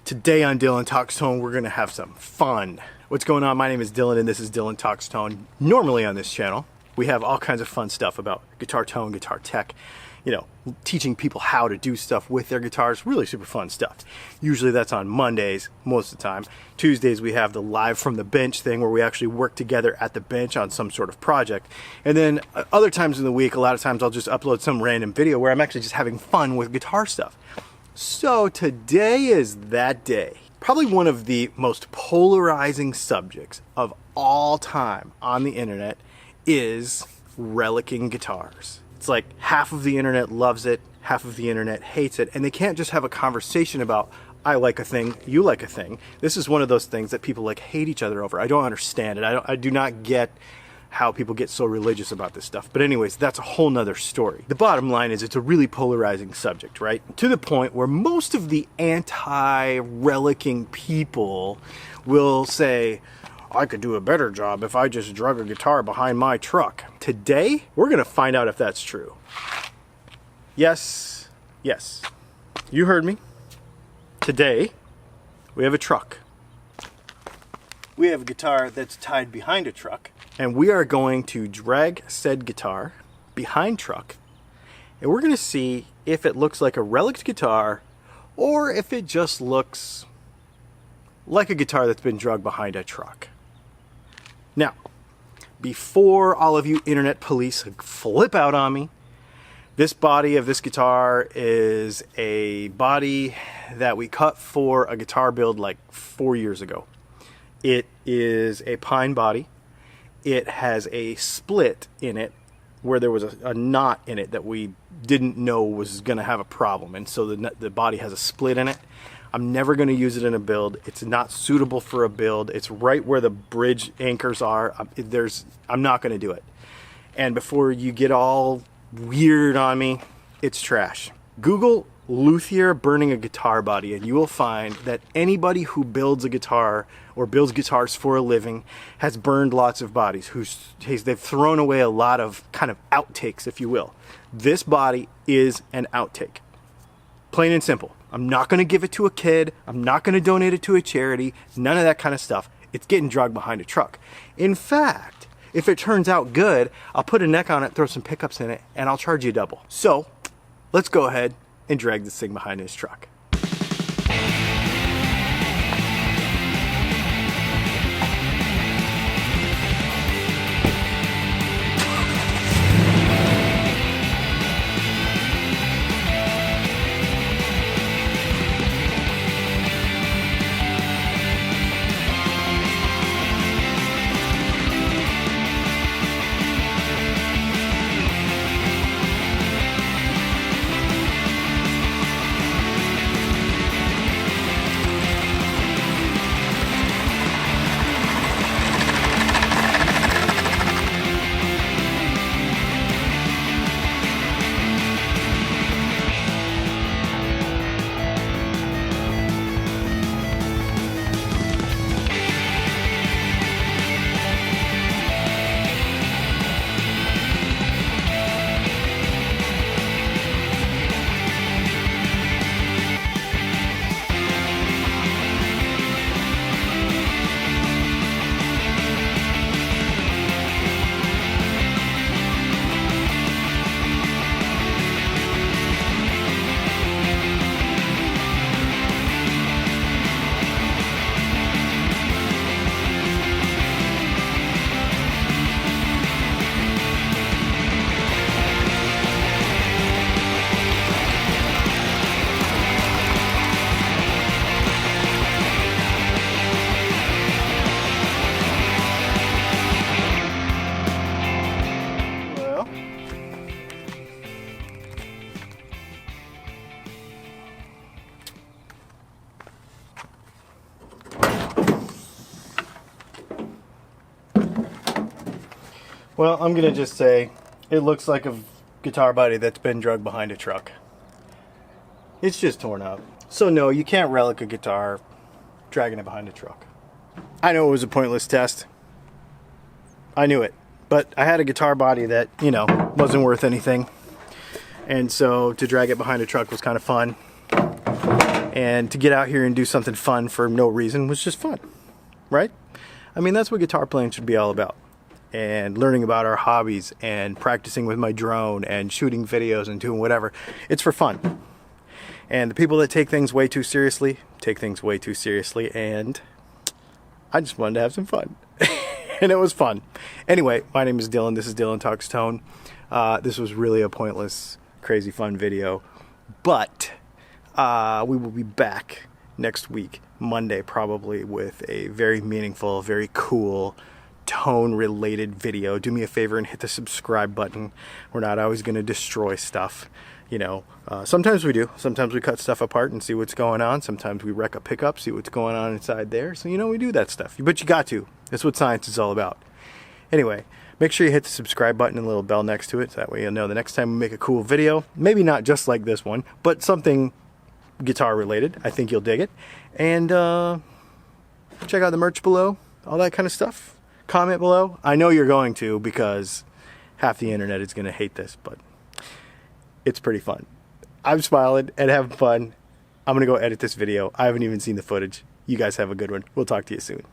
Today on Dylan Talks Tone, we're gonna have some fun. What's going on? My name is Dylan and this is Dylan Talks Tone. Normally on this channel, we have all kinds of fun stuff about guitar tone, guitar tech, you know, teaching people how to do stuff with their guitars, really super fun stuff. Usually that's on Mondays, most of the time. Tuesdays we have the live from the bench thing where we actually work together at the bench on some sort of project. And then other times in the week, a lot of times I'll just upload some random video where I'm actually just having fun with guitar stuff. So today is that day. Probably one of the most polarizing subjects of all time on the internet is relicking guitars. It's like half of the internet loves it, half of the internet hates it, and they can't just have a conversation about I like a thing, you like a thing. This is one of those things that people like hate each other over. I don't understand it. I do not get how people get so religious about this stuff. But anyways, that's a whole nother story. The bottom line is it's a really polarizing subject, right? To the point where most of the anti-relicking people will say, I could do a better job if I just drug a guitar behind my truck. Today, we're gonna find out if that's true. Yes, you heard me. Today, we have a truck. We have a guitar that's tied behind a truck, and we are going to drag said guitar behind truck, and we're gonna see if it looks like a relic guitar or if it just looks like a guitar that's been dragged behind a truck. Now, before all of you internet police flip out on me, this body of this guitar is a body that we cut for a guitar build like 4 years ago. It is a pine body. It has a split in it where there was a knot in it that we didn't know was going to have a problem. And so the body has a split in it. I'm never going to use it in a build. It's not suitable for a build. It's right where the bridge anchors are. I'm not going to do it. And before you get all weird on me, it's trash. Google luthier burning a guitar body and you will find that anybody who builds a guitar or builds guitars for a living has burned lots of bodies. They've thrown away a lot of kind of outtakes, if you will. This body is an outtake. Plain and simple. I'm not going to give it to a kid. I'm not going to donate it to a charity. None of that kind of stuff. It's getting dragged behind a truck. In fact, if it turns out good, I'll put a neck on it, throw some pickups in it, and I'll charge you double. So let's go ahead and drag this thing behind his truck. Well, I'm gonna just say it looks like a guitar body that's been dragged behind a truck. It's just torn up. So no, you can't relic a guitar dragging it behind a truck. I know it was a pointless test. I knew it. But I had a guitar body that, you know, wasn't worth anything. And so to drag it behind a truck was kind of fun. And to get out here and do something fun for no reason was just fun, right? I mean, that's what guitar playing should be all about. And learning about our hobbies and practicing with my drone and shooting videos and doing whatever. It's for fun. And the people that take things way too seriously, take things way too seriously. And I just wanted to have some fun. And it was fun. Anyway, my name is Dylan. This is Dylan Talks Tone. This was really a pointless, crazy fun video. But we will be back next week, Monday probably, with a very meaningful, very cool, tone-related video. Do me a favor and hit the subscribe button. We're not always going to destroy stuff. You know, sometimes we do. Sometimes we cut stuff apart and see what's going on. Sometimes we wreck a pickup, see what's going on inside there. So, you know, we do that stuff. But you got to. That's what science is all about. Anyway, make sure you hit the subscribe button and a little bell next to it. So that way you'll know the next time we make a cool video. Maybe not just like this one, but something guitar related. I think you'll dig it. And check out the merch below. All that kind of stuff. Comment below. I know you're going to, because half the internet is going to hate this, but it's pretty fun. I'm smiling and having fun. I'm going to go edit this video. I haven't even seen the footage. You guys have a good one. We'll talk to you soon.